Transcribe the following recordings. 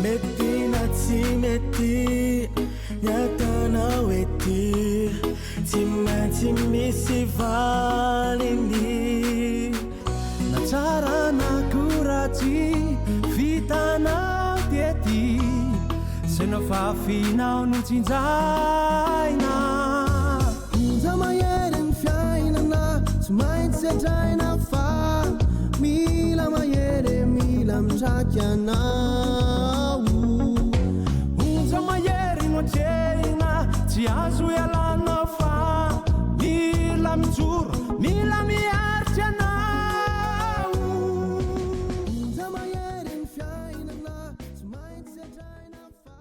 mety na tsy mety niatanao ety tsy maintsy misy valiny na tsara na koratsy vitanao tiety se no fafinao no tsinjaina onja mahery ny fiainana tsy maintsy sedraina fa mila mahery mila mitraky anao onja mahery no atrehina tsy azo ialana fa mila mijoro mila miaritsy anao onja mahery ny fiainana tsy maintsy sedraina fa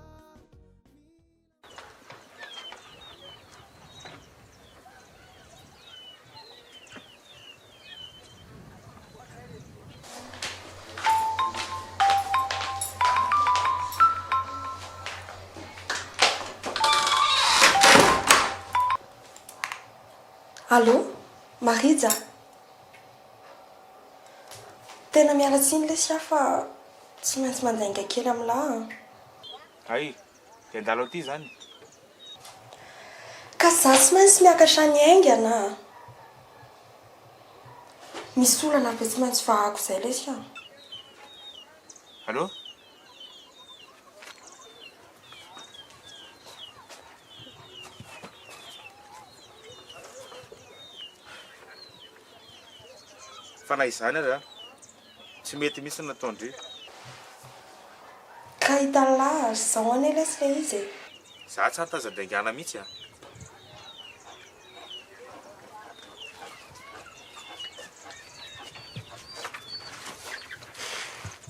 Allô, Marija? Tena mialatsiny le sia fa tsy maintsy mandainga kely amin'lahy. Ay, dia andalo aty zany. Ka za tsy maintsy miakatra ny aingana. Misy olana be tsy maintsy vahako izay le sia. Allô? Fanahy izany ara tsy mety misy nataondre Ka hitalahy zao anelesy le izy e. za tsy antaza-draingana mihitsy a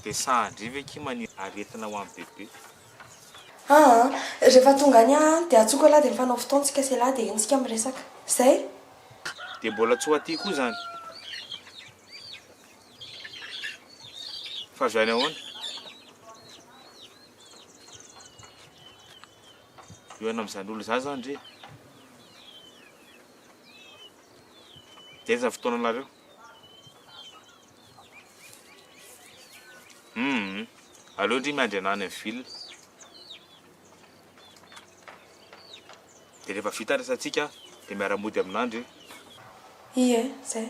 dia sahandriva eky mani aretina ho amin'ny bebe Rehefa tonga any dia atsoko lahy dia mifanao fotoantsika se lahy dia entsika miresaka zay dia mbola tsy ho aty koa zany fa zany ahoana eo ana amin'izany olo za zany ndre dia za fotoana anareo aleo ndry miandry anany amin'ny ville dia rehefa vita resantsika dia miara-mody aminandry ie zay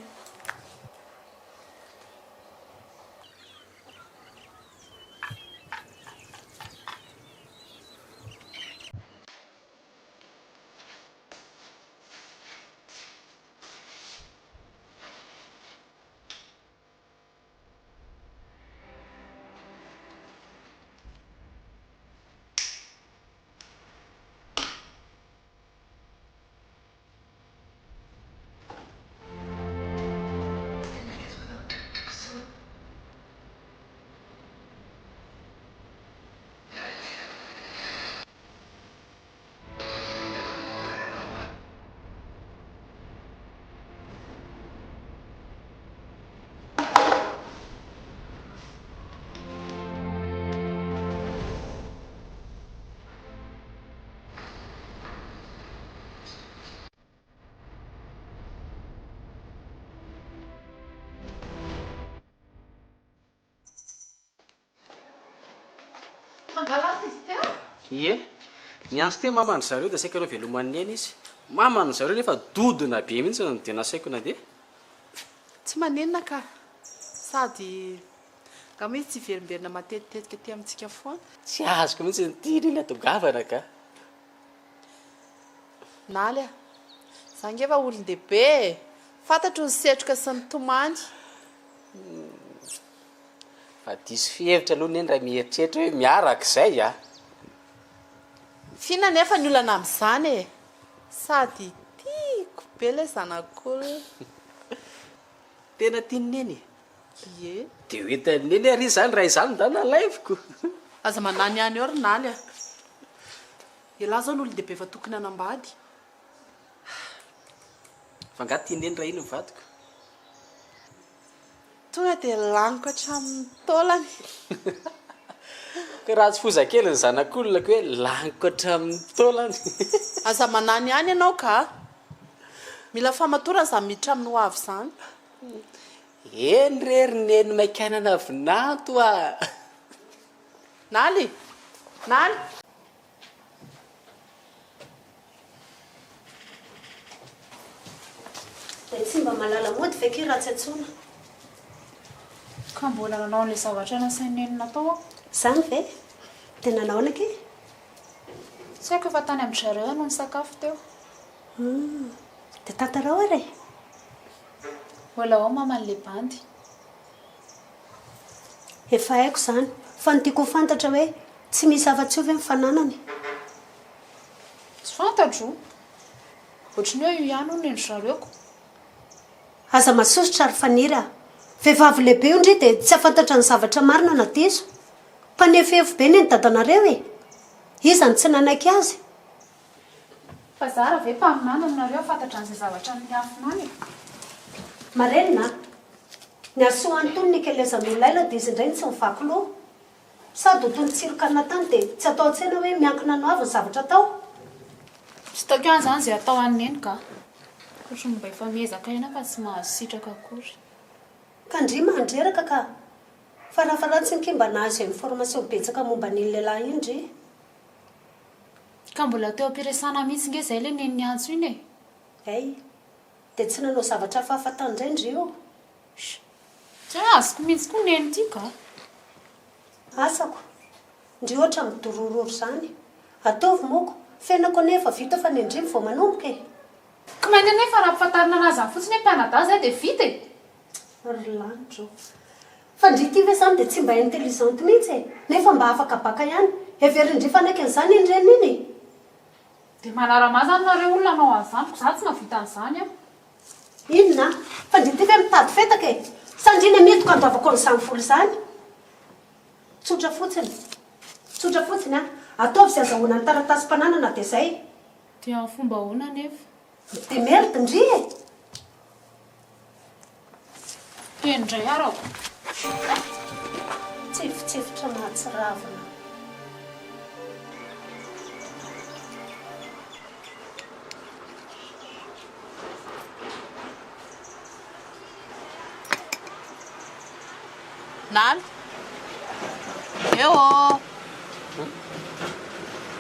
Ie, niantso te mamany zareo dia saika anao veloman'ny aina izy. Mamany zareo nefa dodona be mihitsy no dia nasaiko na dia. Tsy manenina ka sady nga mihitsy tsy verimberina matetitetika ty amintsika foana. Tsy azoko mihitsy nitily ilay tongavana ka. Naly a zangefa olon-dehibe fantatro ny setroka sy ny tomany. Fa diso fihevitra aloha ny raha mieritreritra hoe miaraka izay a. Fina nefa ny olana amin'izany e sady tiako be ilay zanak'olona. Tena tiany neny Ie dia hoentan'ny neny ary izany raha izany da nalaiviko. aza manany any eo ry Naly a. Ialahy zao ny olon-dehibe fa tokony hanambady. Fa nga tiany neny raha iny mivadiko. Tonga dia laniko hatramin'ny taolany. Ka raha tsy fozakely ny zanak'olona ko hoe laniko hatramin'ny taolany. Aza manany any ianao ka mila famatorana izany miditra amin'ny ho avy izany. Eny rery neny maikainana vinanto a. Naly Naly dia tsy mba malala mody veke raha tsy atsona ka mbola nanao n'ilay zavatra nasainenina tao izany ve dia nanao nake tsy haiko efa tany amin'ny zareo no ny sakafo teo dia tantarao ary mbola ao maman'ilay bandy efa haiko izany fa ny tiako ho fantatra hoe tsy misy afa-tsy io ve mifananany tsy fantatro ohatrany hoe io ihany no ny zareoko aza masosotra ary faniry a vehivavy lehibe io indri dia tsy afantatra ny zavatra marina na diso mpanefevo be ny ny dadanareo e izany tsy nanaiky azy fa zara ve mpaminana aminareo fantatra n'izay zavatra ny afinany marenina ny asoantony ny kelezan'olaila dia izy indray tsy mivaky loha sady ho tony tsirokana tany dia tsy atao an-tsena hoe miankina no avy ny zavatra tao tsy taoko ihany izany izay atao aneny ka ohatry ny mba efa miezaka ina fa tsy mahazo sitraka akory ka ndry mandreraka ka farafaratsy ny kimba nahazo information betsaka momba n'iny lehilahy iny ndry ka mbola teo ampiresana mihitsy nge izay ilay neny antso iny e ay dia tsy nanao zavatra fahafatany indray ndry io tsy hoe azoko mihitsy koa neny ity ka asako ndry ohatra midorororo izany ataovy moko fenako anefa vita fa ny ndrimy vao manomboka e ka mainty anefa raha mpifantarina anazy any fotsiny hoe mpianada zay dia vita e ry lanitro fa ndry ty ve izany dia tsy mba intelligente mihitsy e nefa mba afaka baka ihany everindry fanaiky an'izany iny reny iny dia manarama zany nareo olona anao an'izany ko za tsy navita an'izany a inona fa ndry ty ve mitady fetaka e sandriny mitoko andavako an'izany folo izany tsotra fotsiny a ataovy sy azahoana ny taratasy-mpananana dia izay dia amin'ny fomba hoana nefa dia merte ndry e endray arako tsefitsefitra mahatsiravina Naly eo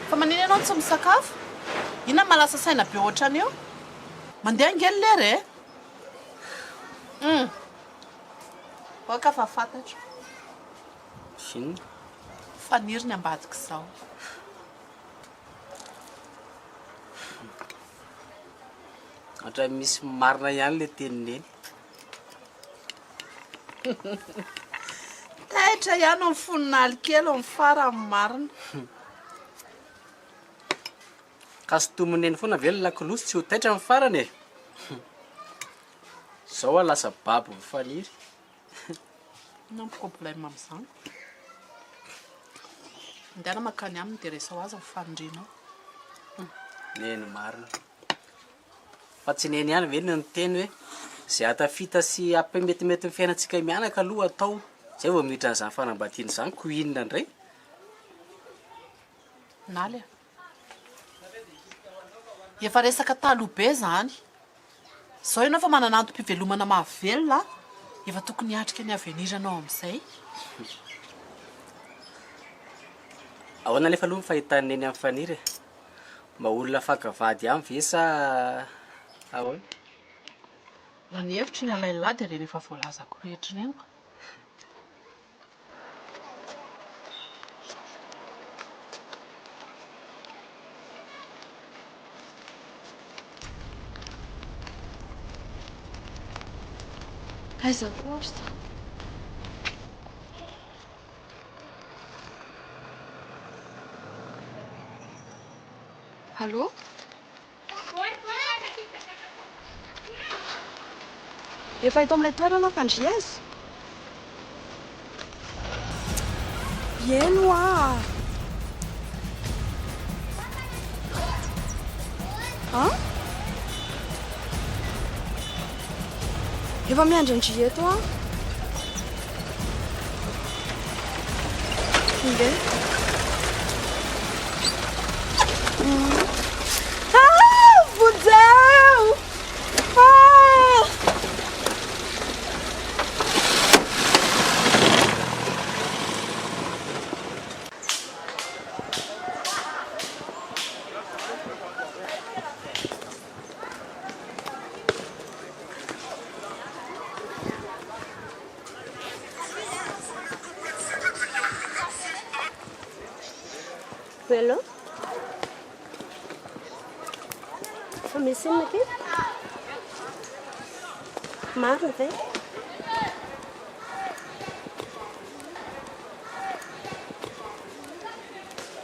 fa maniny ianao tsy misakafo ina malasa saina be ohatrany io mandeha angely lery e oka fa fantatro Sino? faniry ny ambadika izao Ohatra misy marina ihany le tenineny taitra ihany amin'ny foninaly kely amin'ny fara amin'ny marina ka sy tomoneny foana ve ny lakolosy tsy ho taitra amin'ny farany e zao a lasa babo mifaniry na problème amin'izany ndana makany aminy dia rehefa ho azy mifanindrinao neny marina fa tsy neny ihany ve ny teny hoe zay atafita sy metimety ny fiainantsika mianaka aloha atao zay vao miditra n'izany fanambadiana izany ko inona indray naly a efa resaka taloha be zany zao ianao fa mananantom-pivelomana mahavelona efa tokony hiatrika ny aveniranao amin'izay ahoana nefa aloha fahitany neny amin'ny faniry mba olona fakavady amin'ny ve sa ahoana raha ny hevitry ny alailahy dia reny efa voalazako rehetra reny ko Aiza posta? Allô? Efa eto amin'ilay toerana fandria azy? Eno ah! Hein? Efa miandry eto ah? Inge? Ah! Fudeu! Ah! Hello? Fa misy inona ke? Marina ve?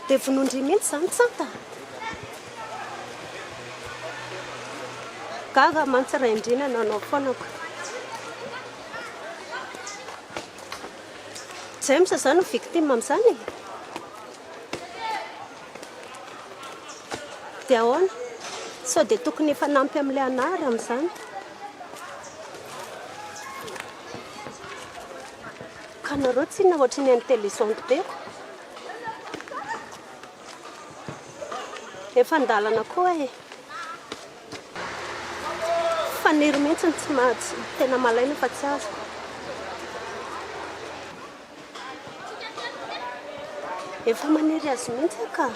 Dia vonondry mihitsy izany tsanta. Gaga mantsiraindrina nanao foanako. James izany victime amin'izany. Dia ahoana? Sao dia tokony efa nampy amin'ilay anary amin'izany. Ka nareo tsy inona ohatry ny an'ny televizionko beko. Efa andalana koa e. Faniry mihitsy ny tsy mahatsy. Tena malaina fa tsy azoko. Efa maniry azy mihitsy ka.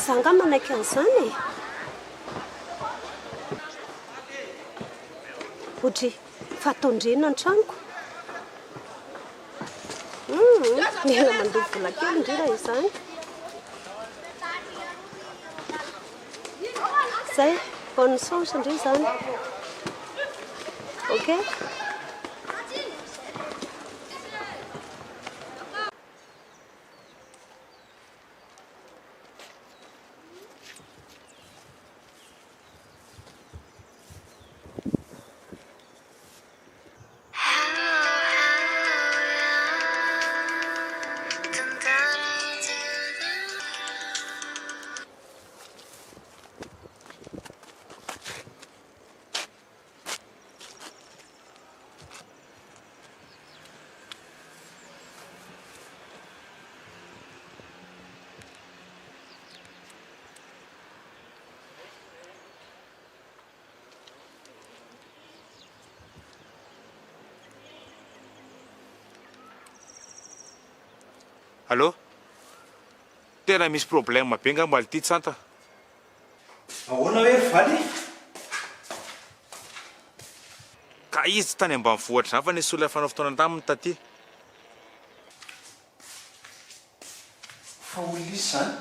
Zanga manaiky an'izany e. Odry, fa tondrina ny tranoko. Mila mandovo vola kely indrira izany. Zay, bonne chance indray izany. Ok? Allô? Tena misy problème be nga mbaly ty tsanta. Ahoana hoe ry valy? Ka izy tsy tany ambanivohitra zany fa nisy olona fanao fotoana taminy taty. Fa olona izy zany?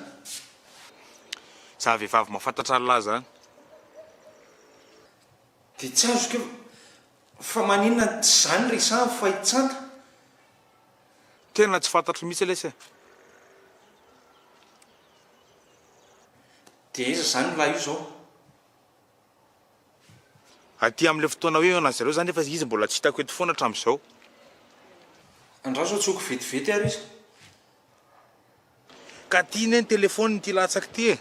Za vehivavy mahafantatra lahy zany. Dia tsy azoko fa maninona tsy zany ry samy fa itsanta. Tena tsy fantatro mihitsy lesa. Dia iza zany lahy io zao? Aty amin'ilay fotoana hoe anazy zareo zany efa izy mbola tsy hitako eto foana hatramin'izao. Andra zao tsoko vetivety ary izy. Ka ty ny telefony ty latsaky ty e.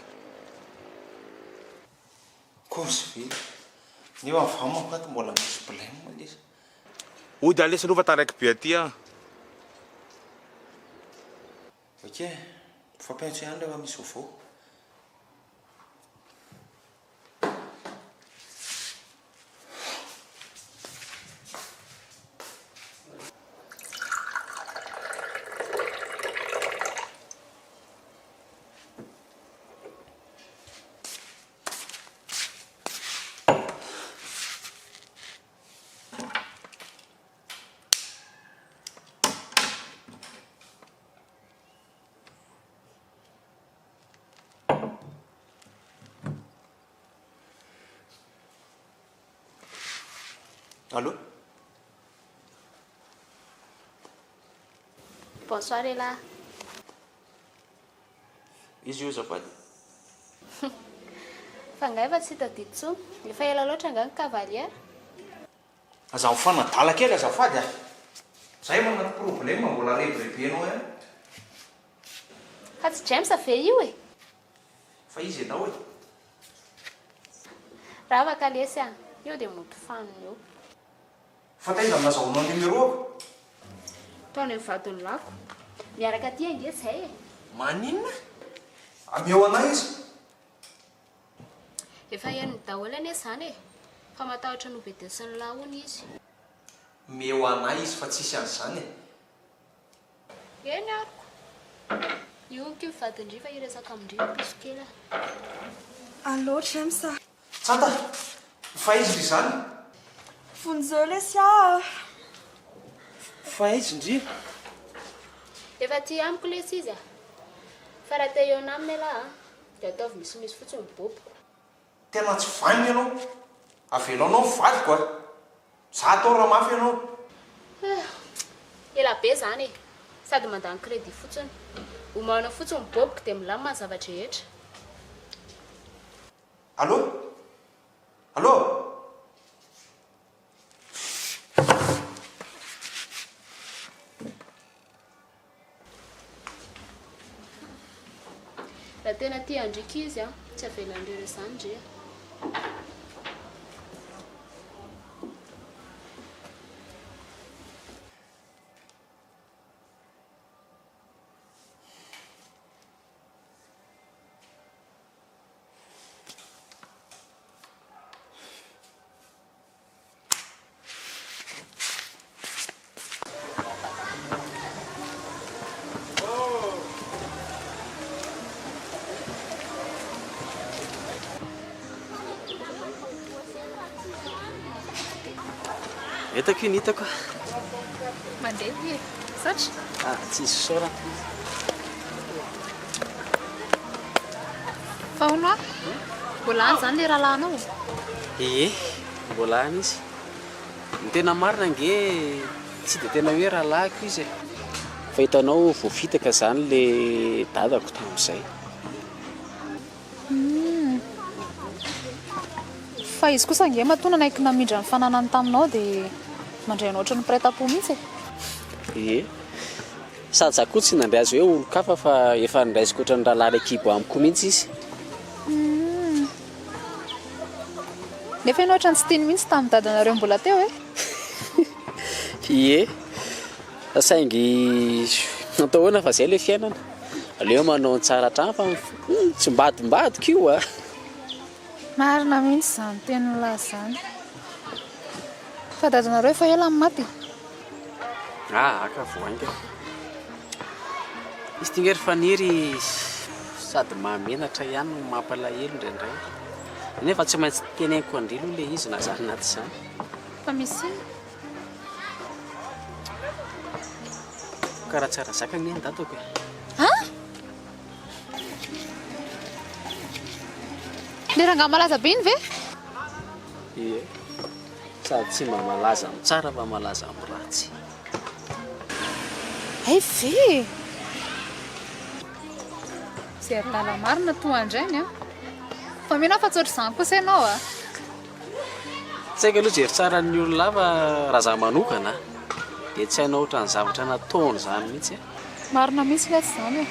Kozy vety. Neo avy amampaty mbola misy problème moa izy. Ody alesa aloha fa taraiky be aty a. Ok, fampiantso ihany rehefa misy vaovao. Allô? Bonsoir Ela. Izy io zafady. Fa nga efa tsy hita didy tsony. Efa ela loatra nga ny cavalière. Aza mifanadala kely azafady a. Zay manana problème mbola rebirebenao e. Ka tsy James ave io e. Fa izy ianao e. Raha afaka lesy a. Io dia moto faniny io. Fa tena nazahoanao numéro ako. Taony amin'ny vadiny lako. Miaraka aty ange zay e. Maninona? Ameo anay izy. Efa ian'ny daholo ane izany e. Fa matahotra no obedesin'ny lahony izy. Meo anay izy fa tsisy an'izany e. Eny ariko. Io ny vadindry fa iresaka amindry piso kely. Allô, James? Tsanta, fa izy ry zany. Fonzeo lesy ah. Fa izy ndry. Efa ty amiko le izy fa raha te eo naminy alahy dia ataovy misimisy fotsiny boboko. Tena tsy vainy ianao. Avelanao valiko a. Za atao raha mafy ianao. Ela be zany e. Sady mandany crédit fotsiny. Omanao fotsiny boboko dia milamina ny zavatra rehetra. Allô? Allô? Raha tena tia andriaka izy tsy avelandreo izany ndre. Etako io nitako. Mandeha ty e. Satria Tsisy sora. fa hono mbola any zany le rahalanao. Mbola any izy. Ny tena marina nge tsy dia tena hoe rahalahiko izy. Fa hitanao voafitaka zany le dadako tamin'izay. Fa izy kosa nge matona naiky namindra ny fananany taminao dia mandray anao ohatran'ny prêt-à-pot mihitsy e. Sady za koa tsy nandray azy hoe olo-kafa fa efa niraisiko ohatran'ny rahalahy ekibo amiko mihitsy izy. Nefa ianao ohatran'ny tsy tiany mihitsy tamin'ny dadanareo mbola teo e. Saingy natao hoana fa zay le fiainana. Aleo manao tsara hatrany fa tsy mbadimbadika io a. Marina mihitsy zany teny lahy zany. Fa dadanareo efa ela amin'ny maty. Aka voainga. Izy tingery faniry sady mahamenatra ihany no mampalahelo indraindray. Nefa tsy maintsy teneniko andrilo le izy na zany naty zany. Fa misy Karaha tsara zakany ny datako e. le rangahy malaza be iny ve? Sady tsy mba malaza amin'ny tsara fa malaza amin'ny ratsy. Ve zay adala marina toa andrainy fa mena fa tsotra izany kosa ianao Tsy haiko aloha jery tsara ny olona fa raha za manokana dia tsy hainao ohatran'ny zavatra nataony zany mihitsy e. marina mihitsy le tsy zany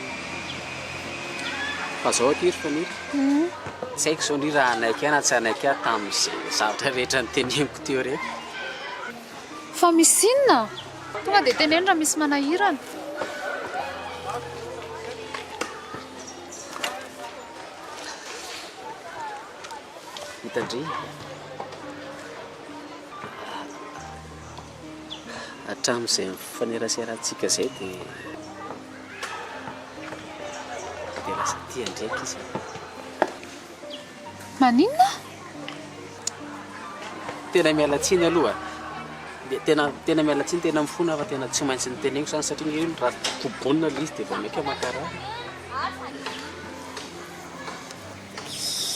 Fa zao aty ry faniry. Tsy haiko zao ny raha anaiky na tsy anaiky tamin'izay zavatra rehetra nyteneniko teo rehetra. fa misy inona tonga dia teneno raha misy manahirana. Hitandry hatramin'izay mifaneraserahantsika zay dia lasa tia ndraiky izy. Maninona? Tena miala tsiny aloha. Dia tena miala tsiny, tena mifona fa tena tsy maintsy niteneniko zany satria ny raha kobonina le izy dia vao maika makarary.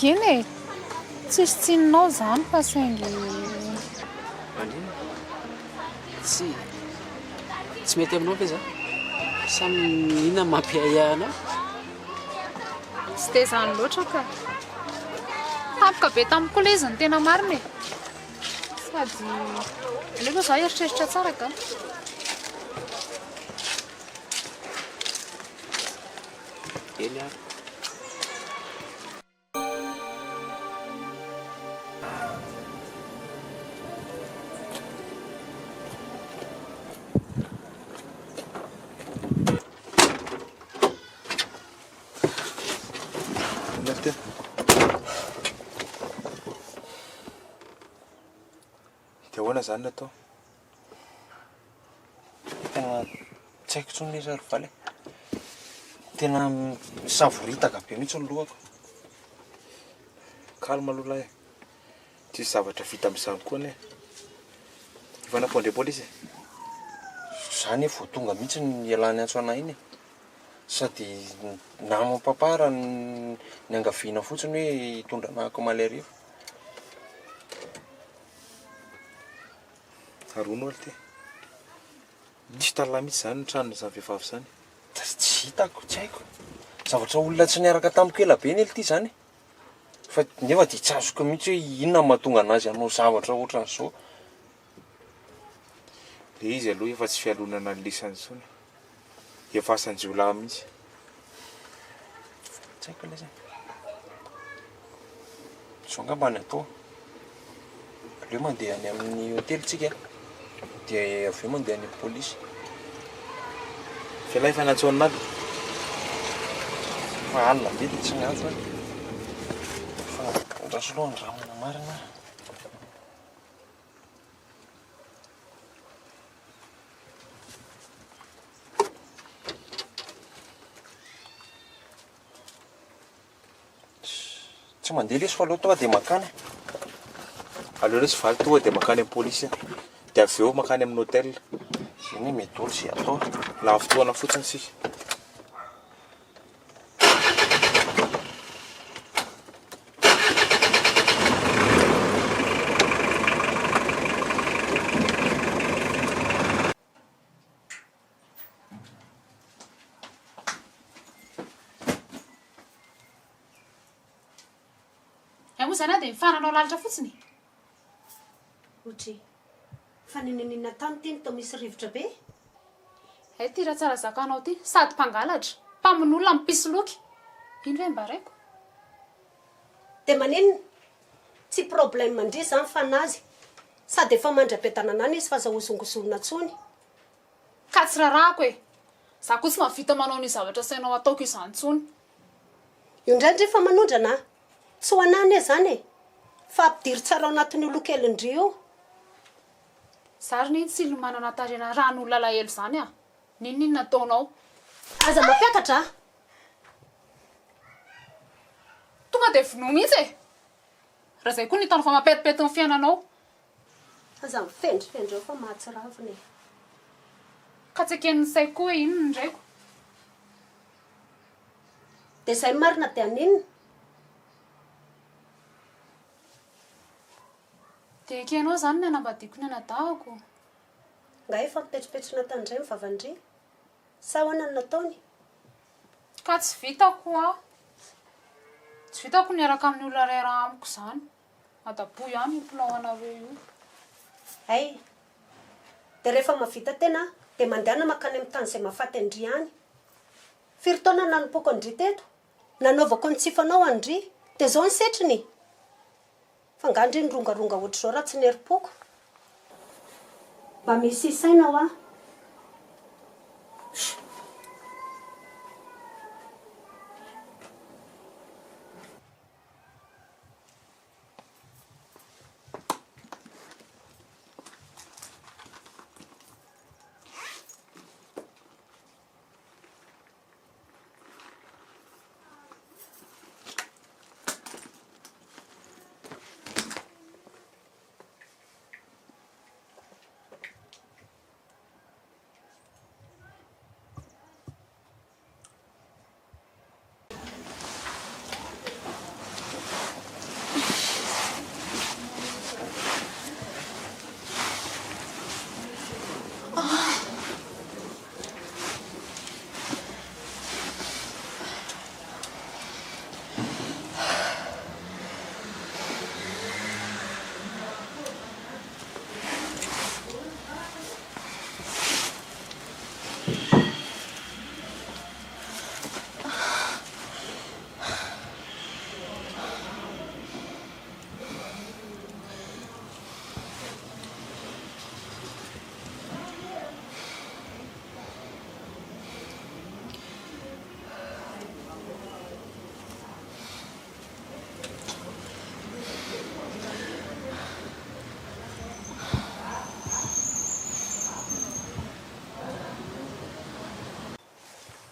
Eny e, tsisy tsininao zany fa saingy Manino? Tsy mety aminao ve zany? Samy inona mampiahiahinao? tsy dia zany loatra ka. Tampoka be tamiko le izy ny tena marina e. Sady alefa za eritreritra tsara ka. Eny ary. Dia ahoana zany natao? Tena tsy haiko intsony ilay ry valy. Tena savoritaka be mihitsy ny lohako. Calme aloha lahy. Tsisy zavatra vita amin'izany koa anie. Efa nampondre polisy? zany vao tonga mihitsy ny ialany antso anay iny sady namam-papara ny angaviana fotsiny hoe hitondra nahako malarivo. Arono aly ty misy talala mihitsy zany ny tranony zany vehivavy zany. Tsy hitako, tsy haiko. Zavatra olona tsy niaraka tamiko ela be ny ely ty zany. Fa nefa dia tsy azoko mihitsy hoe inona mahatonga anazy hanao zavatra ohatran'izao. Le izy aloha efa tsy fialonana ny lisany intsony. Efa asan-jiolahy mihitsy. Tsy haiko ilay zany. Sao angamba ny atao. Aleo mandeha any amin'ny hôtely tsika dia avy eo mandeha any amin'ny pôlisy. Fialay fa nantsonana aby. Fa alina be dia tsy miantso any. Fa andraso aloha ny ramana marina. Tsy mandeha lesy fa aloha tonga dia makany. Aleo lesy valy tonga dia makany amin'ny pôlisy dia avy eo makany amin'ny hôtel. Zany mety olo sy atao. Lava fotoana fotsiny sika. Moa zany dia mifananao lalitra fotsiny. Otry fa ninina tany ty to misy rivotra be. Ty raha tsara zakanao ty sady mpangalatra mpamon'olona mipisoloky. Ino ve mba raiko? Dia maninona tsy problème mandry zany fanazy sady efa mandra-petana anany izy fa zahosongosonona tsony. Ka tsy rarahako e. Za koa tsy mahavita manao ny zavatra sainao ataoko izany tsony. Io indraindray fa manondrana tsy ho anany e zany e fa ampidiry tsara ao anatin'ny olo-kelindry io. Zary ny tsy lomanana tarena ran'olona lahelo zany a. Ninona nataonao? Aza mampiakatra. Tonga dia vonoa mihitsy e. Raha izay koa ny tano fa mampetipety ny fiainanao. Aza mifendrifendry eo fa mahatsiravina e. Ka tsy eken'ny saiko koa inona ny draiko. Dia izay marina dia aninona? Dia ekenao zany ny anambadiako ny anadahako. Nga efa mipetripetsina tandray ny vavandry. Sa hoana ny nataony? Ka tsy vitako a. Tsy vitako niaraka amin'ny olona ray raha amiko zany. Adaboy ihany io pilao anareo io. Ay. Dia rehefa mavita tena dia mandehana makany amin'ny tany izay mahafaty andry any. Firy taona nanompoako andry teto. Nanaovako ny tsifanao andry. Dia zao ny setriny. Fa ngandry ny rongaronga ohatr'izao raha tsy nerim-poko. Mba misy isainao a.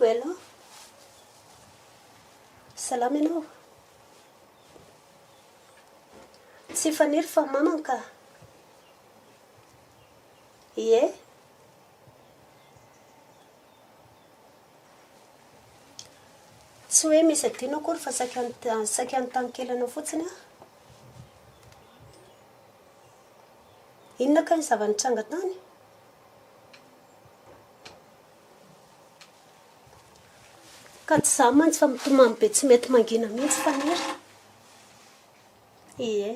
Hello. Salama ianao. Tsy faniry fa mamana ka. Ie. tsy hoe misy adino akory fa saika ny tankelana fotsiny a. Inona ka ny zavanitranga tany? Ka tsy za mantsy fa mitomany be tsy mety mangina mihitsy faniry. Ie.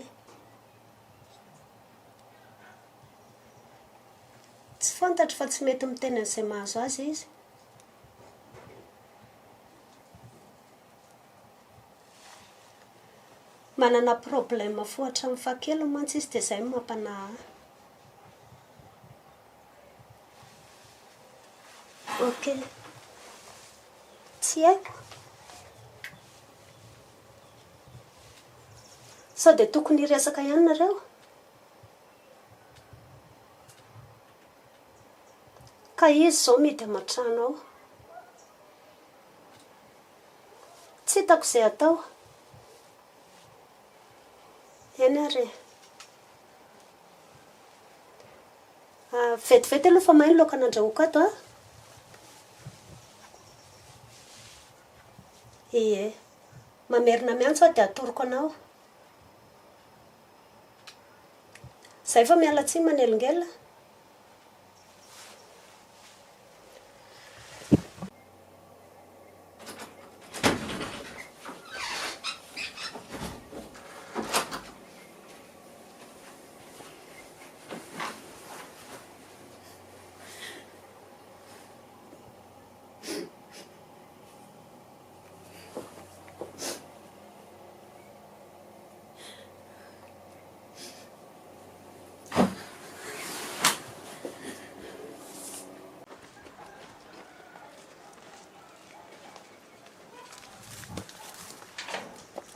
Tsy fantatro fa tsy mety miteny an'izay mahazo azy izy. Manana problème fohatra amin'ny fahakeliny mantsy izy dia izay no mampanahy. Ok. Tsy haiko. Sao dia tokony hiresaka ihany nareo? Ka izy izao mety amatrano ao. Tsy hitako izay atao. Eny ary. Vetivety aloha fa mahay laoka nandrahoako ato a. Ie. Mamerina miantso aho dia atoroko anao. Izay fa miala tsiny manelingelina.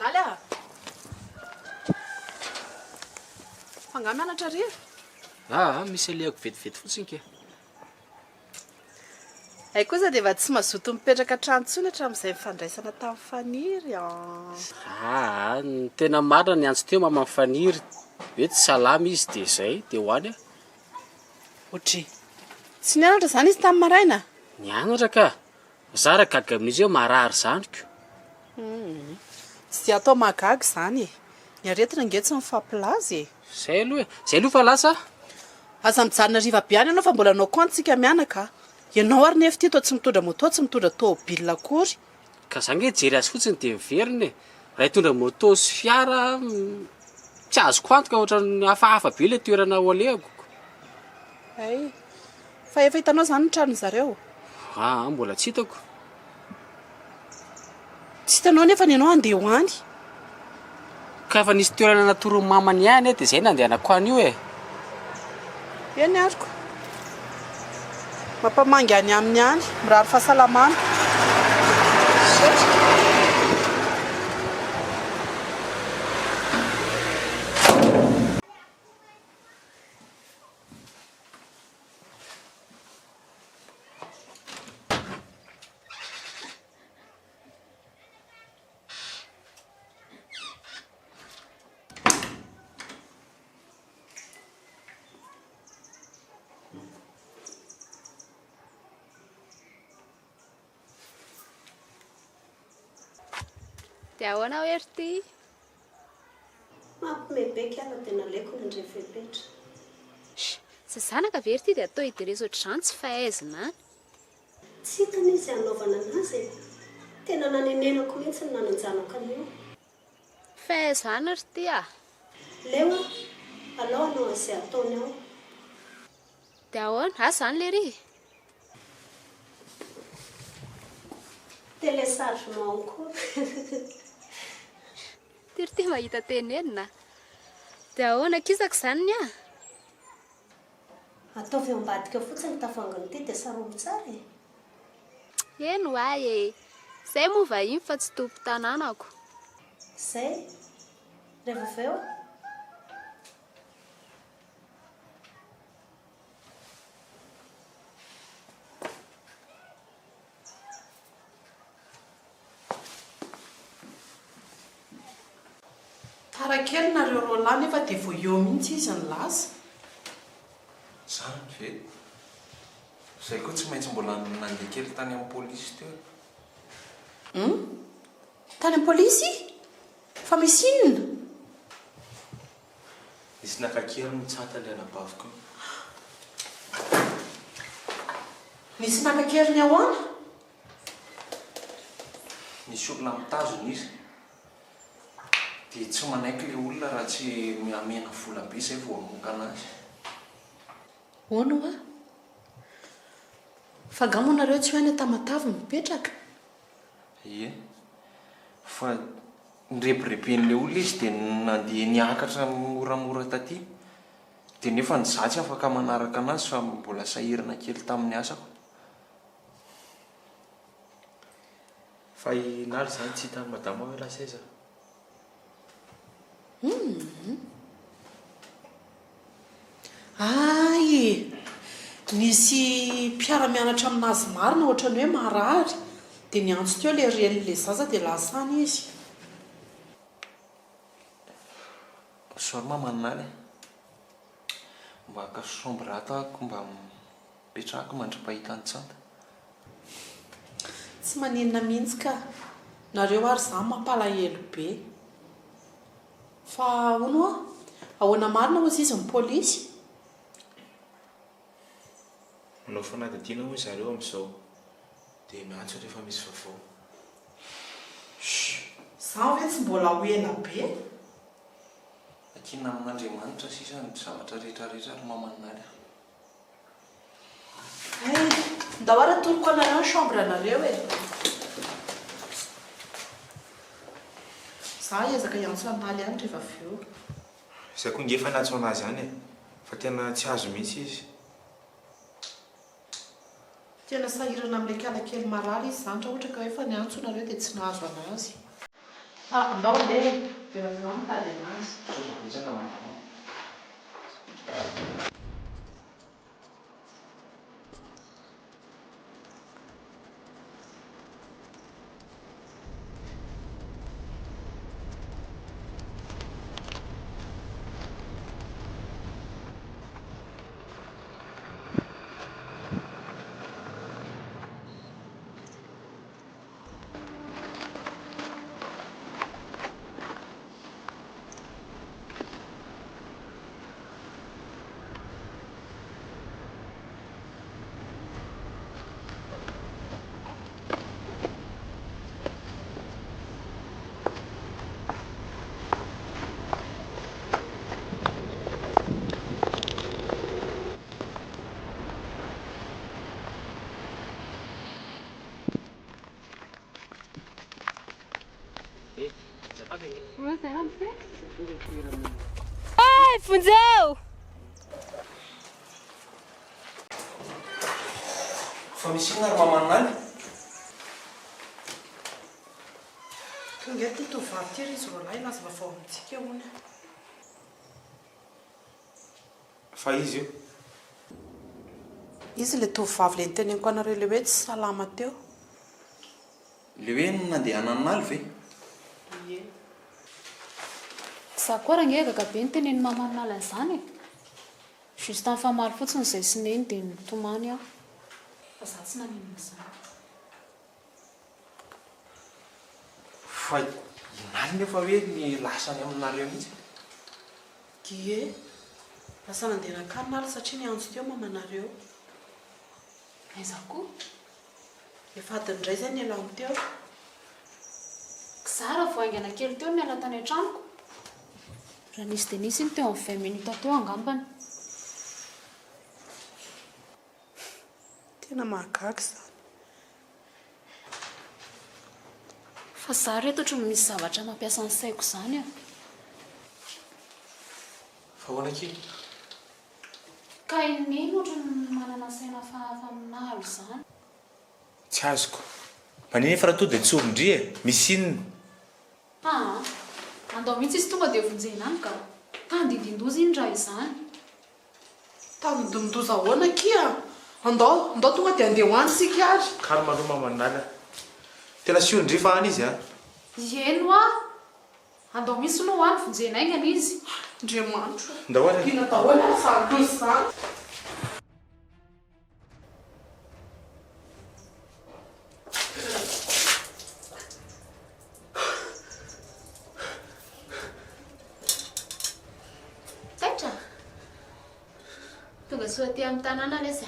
Alia. Fanga mianatra ry? Misy alehako vetivety fotsiny ke. Ay kosa dia efa tsy mazoto mipetraka hatrany hatramin'izay fandraisana tamin'ny faniry. Ny tena marina ny antso teo mama faniry. Hoe tsy salama izy dia izay, dia hoany a. Otry. Tsy nianatra izany izy tamin'ny maraina? Nianatra ka. Zara gaga amin'izy eo marary zaniko. Tsy dia atao mahagaga izany e. Ny aretina nge tsy mifampilaza e. Zay aloha fa lasa. Aza mijanona riva be any ianao fa mbola anao koa tsika mianaka. Ianao ary nefa ty toa tsy mitondra moto, tsy mitondra tômôbila akory. Ka za nge jery azy fotsiny dia miverina e. Raha hitondra moto sy fiara tsy azoko antoka ohatran'ny hafahafa be ilay toerana ao alehako. Ay. Fa efa hitanao izany ny tranony zareo? Mbola tsy hitako. Tsy hitanao nefa ny ianao andeha ho any. Ka efa nisy toerana natoron'ny mamany ihany dia izay nandehanako an'io e. Eny ariko. Mampamangy any aminy any, mirary fahasalamana. Dia ahoana ho ery ty? Mampimebeka ala dia naleko ny andrefepetra. Sy zanaka very ty dia atao idireza ohatr'izany tsy fahaizina. Tsy hitany izy hanaovana anazy e. Tena nanenenako mihitsy ny nananjanako an'io. Fahaizana ry ty a. Leo alao anao izay ataony ao. Dia ahoana? Asa izany le ry? Téléchargement en cours. Ty mahita tenenina. Dia ahoana kisaka izany ny a? Ataovy ao ambadika fotsiny tafangany ty dia saromo tsara e. Eno ay e. Izay moa vahiny fa tsy tompo-tanànako. Izay? Rehefa avy eo? Tara kely nareo roa lahy nefa dia vao eo mihitsy izy ny lasa. Zany ve? Izay koa tsy maintsy mbola nandeha kely tany amin'ny pôlisy teo. Tany amin'ny pôlisy? Fa misy inona? Misy nakakely mitsata ilay anabaviko. Nisy nankakeriny ahoana? Misy olona mitazona izy. Dia tsy manaiky ilay olona raha tsy amena vola be izay vao hamoaka anazy. Hoana hoa? Fa gamonareo tsy hoany Tamatavy mipetraka? Ie. Fa nirepirepen'ilay olona izy dia nandeha niakatra moramora taty. Dia nefa ny zatsy afaka manaraka anazy fa mbola sahirana kely tamin'ny asako. Fa inaly zany tsy hitan'ny madama hoe laseza. Ay, nisy mpiara-mianatra aminazy marina ohatrany hoe marary. Dia niantso teo ilay ren'ilay zaza dia lasany izy. Sorma maninaly. Mba haka sombre atako mba mipetrahako mandra-pahita ny tsanta. Tsy maninona mihitsy ka. Nareo ary izany mampalahelo be. Fa hono a? Ahoana marina hozy izy ny pôlisy? Manao fanadadiana moa zareo amin'izao. Dia miantso rehefa misy vaovao. Zaho hoe tsy mbola ho ela be. Akina amin'Andriamanitra sisa ny zavatra rehetrarehetra ary mamaninaly. Ay, ndao ary atoloko anareo ny chambre anareo e. Zaho ezaka hiantso analy ihany rehefa avy eo. Izay koa ngefa natso anazy ihany e. Fa tena tsy azo mihitsy izy. Tena sahirana amin'ilay kalakely marary izy zany raha ohatra ka hoe efa niantso nareo dia tsy nahazo anazy. Andao andeha dia avy eo mitady anazy. Ai, funzeu! Fa misy inona ary mamaninaly? Tonga ty tovavy ty ry izy roalahy laza vaovao amintsika hono. Fa izy io? Izy ilay tovavy ilay niteneniko anareo ilay hoe tsy salama teo. Ilay hoe nandeha hananaly ve? Ie. Za koa raha ngegaka be ny teneny mamaninaly an'izany e. Juste amin'ny famaly fotsiny izay sineny dia nitomany aho. Fa za tsy naninona izany. Fa inaly nefa hoe ny lasany aminareo mihitsy. Ie. Lasa nandeha nakany naly satria niantso teo mamanareo. Aiza koa? Efa adiny indray izay nialany teo. Za raha vao haingana kely teo niala tany an-tranoko. Raha nisy dia nisy iny teo amin'ny 20 minutes teo angambany. Tena mahagaga izany. Fa za reto ohatry ny misy zavatra mampiasa ny saiko izany a. Fa hoana kely? Ka ineny ohatry ny manana saina fahafa aminahalo izany. Tsy azoko. Maniny efa raha to dia tsorindry e. Misy inona? Andao mihitsy izy tonga dia vonjena any ka. Tandindindoza iny raha izany. Tandindindoza ahoana kia? Andao tonga dia andeha hoany sika ary. Kalma aloha mamaninaly. Tena sioindry fa any izy a. Eno a. Andao misy no hoany vonjena aingana izy. Andriamanitra. Ndao ary. Tina daholo fahadoza izany. soa aty amin'ny tanàna lesy.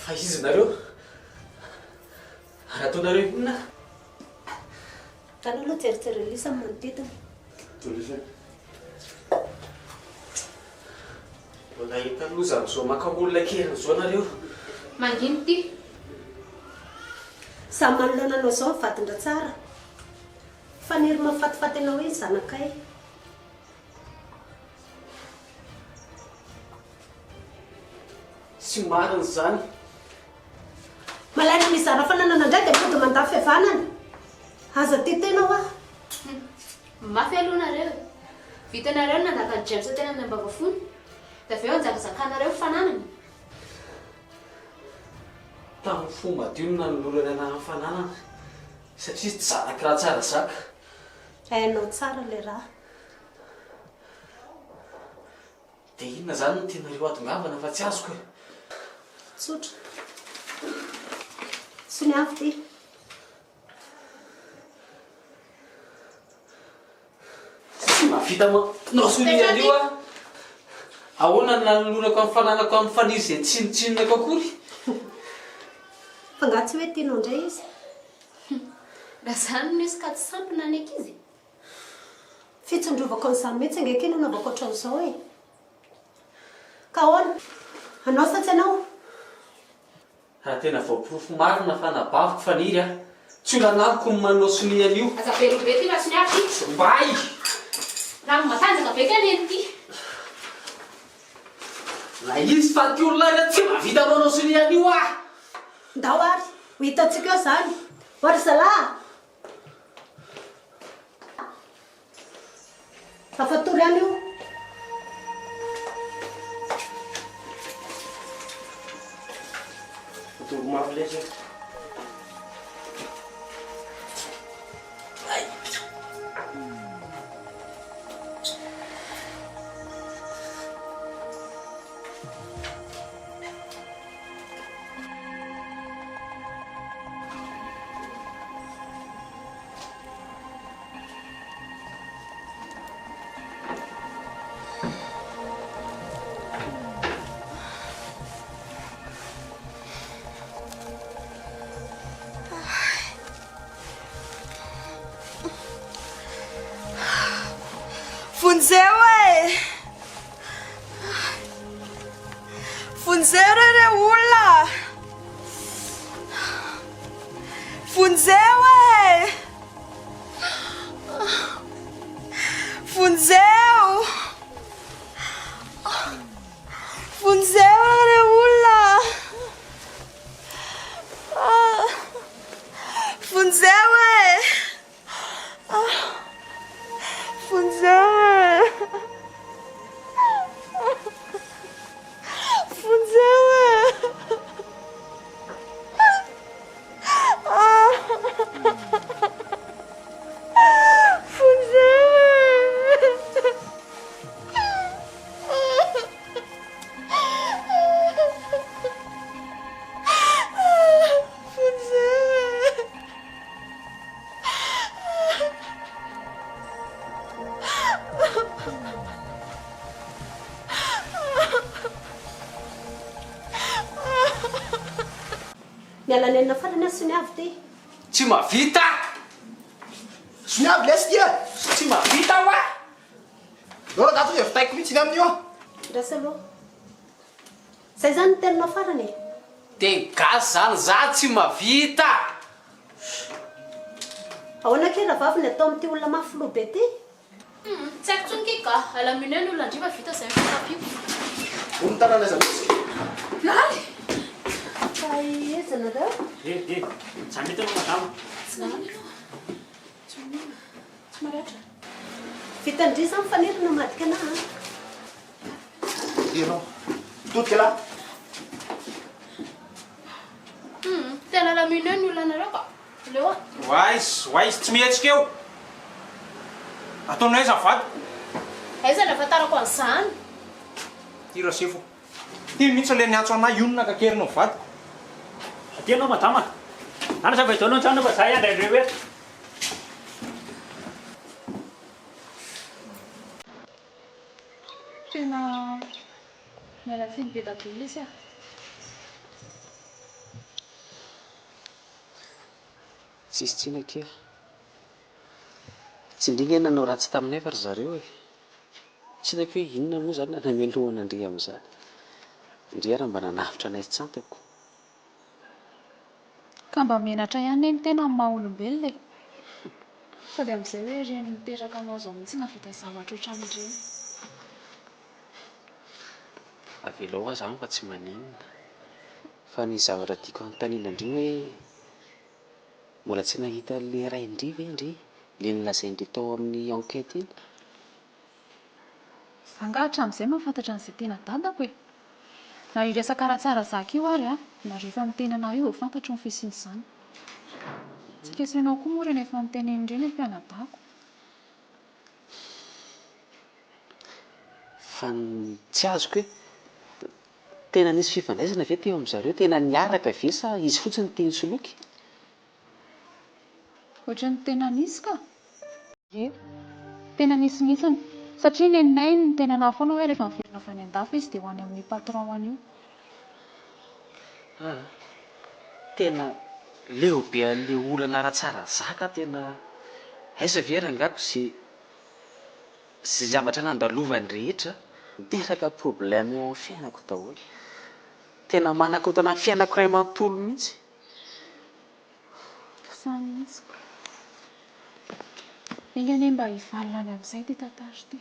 Fa izy nareo raha ataonareo inona Tanao aloha tseritsiry lisa amin'ny manodidina. mbola hita loza amin'izao maka-olona kely zao nareo. Mangino ty. Samy manoloana anao zao vadindra tsara. Faniry mahafatifaty anao hoe zanakay. Tsy marina zany. Malaina mizara fananana indray dia mipody mandafy havanana. Aza ty tenao ah. Mafy aloha nareo. Vitanareo nandaka ny James tena amin'ny ambavafony. Dia avy eo anjakazakanareo fananany. Tamin'ny fomba dionona nolorana anahy amin'ny fananana satria tsy zanaka raha tsara zaka. Hainao tsara le raha. Dia inona zany no tianareo atongavana fa tsy azoko e. Tsotra. Sy ny avy ty. Tsy mahavita nasolina io a. Ahoana ny nanolonako amin'ny fananako amin'ny faniry izay tsinotsinonako akory. Fa nga tsy hoe tianao indray izy. Raha zany nisy ka tsy sampina ny ankizy. Fitsondrovako an'izany mihitsy angekiny anaovako ohatran'izao e. Ka ahoana? Anao sa tsy anao? Raha tena voaporofo marina fa nabaviko faniry a. Tsy olanamiko ny manao sonia an'io. Aza berobe ty raha sy ny avy ty. Mbay! Raha matanjaka be ka neny ty. Na izy fa ty olona ry tsy mahavita manao sonia an'io a. Ndao ary, ho hitantsika eo zany. Oary zalahy. Afatory any io. Fatoro mafy lesy. Funzeu e! Funzeu re ulla! Funzeu e! Funzeu! Funzeu re ulla! Funzeu e! Funzeu! Mialanenina farany sy ny avy ty. Tsy mahavita! Sy ny avy lesy tia! Tsy mahavita wa! Lora dato dia vitaiko mihitsy ny amin'io. Rasa aloha. Zay zany ny teninao farany e. Dia gasy zany za tsy mahavita! Ahoana kely raha vavy ny atao amin'ity olona mafy loha be ty? Tsy haiko tsony ka. Alamino ny olona andriva vita izay fitapio. Olo tanàna aiza mihitsy. Nany? Fa izy nareo? Tsy mety anao madama. Tsy nany ianao. Tsy maratra. Vitandry zany fanirina madika ana. Ianao. Totika lahy. Tena alamino ny olona nareo ka. Leo a. Waiz, tsy mihetsika eo. Ataonao aiza vato? Aiza ny afantarako an'izany? Tira sefo. Ty mihitsy le niantso anahy ionona ka kerinao vato. Aty anao madama. Ana sa vaitaonao an-trano fa za iandra ireo eto. Tena miala tsiny be dadolo izy a. Tsisy tsinakea. Tsy ndringa nanao ratsy taminay fa ry zareo e. Tsy haiko hoe inona moa zany nanamelohana Ndry amin'izany. Ndry ara mba nanavitra anay tsy antako. Ka mba menatra ihany ny tena amin'ny maha-olombelona e. Sady amin'izay hoe ireny miteraka anao izao mihitsy navita zavatra ohatran'ireny. Avelao aho zany fa tsy maninona. Fa ny zavatra tiako anontaniana Ndry hoe mbola tsy nahita le Iray Ndry ve Ndry? Le nolazaindry tao amin'ny enquête iny? Za nga hatramin'izay mahafantatra an'izay tena dadako e. Na hiresaka ratsara zaka io ary a, na rehefa miteny anao io fantatro ny fisian'izany. Tsy kesenao koa moa reny efa miteneny ireny mpianadaiko. Fa tsy azoko hoe tena nisy fifandraisana ve teo amin'izareo? Tena niaraka ve sa izy fotsiny teny soloky? Ohatran'ny tena nisy ka? Ie, tena nisy mihitsiny. Satria neninay ny tena anao foana hoe rehefa miverina avy any an-dafy izy dia ho any amin'ny patron an'io. Tena leo be an'le olana ratsara zaka tena aiza ve rangako sy zavatra nandalovany rehetra niteraka problème eo amin'ny fiainako daholo. Tena manakotana ny fiainako ray manontolo mihitsy. Samy mihitsy. Inga anie mba hivalina any amin'izay ty tantara ty.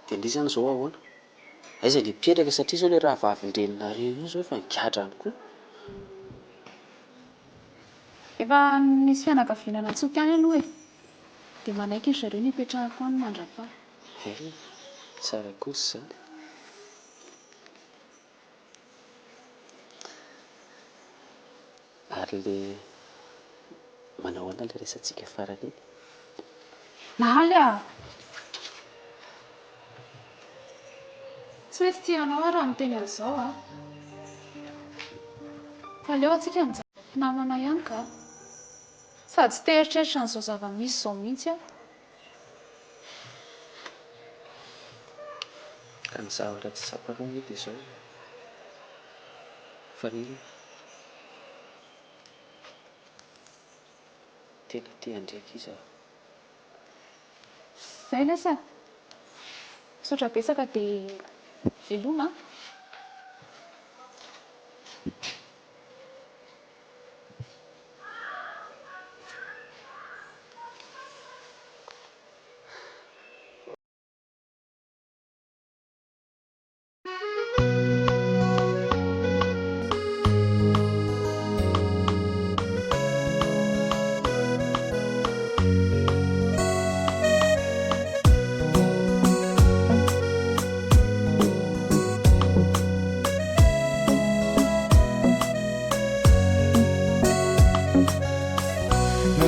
Dia indry zany izao ahoana? Aiza ilay petraka satria izao ilay raha vavin-dreninareo io izao efa nigadrany koa. Efa nisy fianakaviana natsoka any aloha e. Dia manaiky izy zareo nipetrahako any mandra-paha. Tsara kosa izany. Ary le manao ahoana ilay resantsika farany iny? Nahaly a! Tsy mety tianao raha miteny an'izao a. Fa aleo antsika mijery mpinamana ihany ka. Sady tsy te eritreritra an'izao zava-misy izao mihitsy a. Ka ny zavatra tsy tsapako mety izao. Fa ny tena te handreky izy aho. Izay lesa. Misaotra betsaka dia veloma.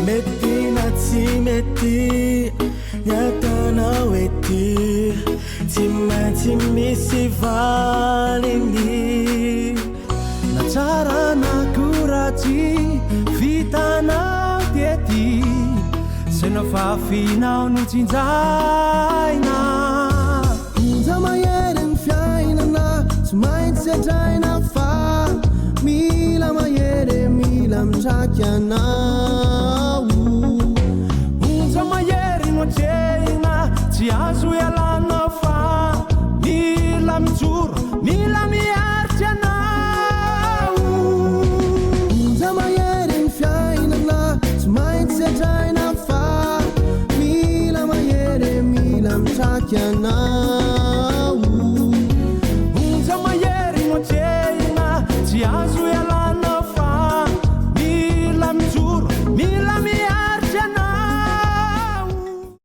Mety na tsy mety nyatanao ety tsy maintsy misy valiny na tsara na koratsy vitanao tety se no fafinao no tsinjaina onja mahery ny fiainana tsy maintsy adraina fa mila mahery mila mitraky anao onja mahery no atrehina tsy azo ialana fa mila mijoro mila miaritra anao onja mahery ny fiainana tsy maintsy adraina fa mila mahery mila mitraky anao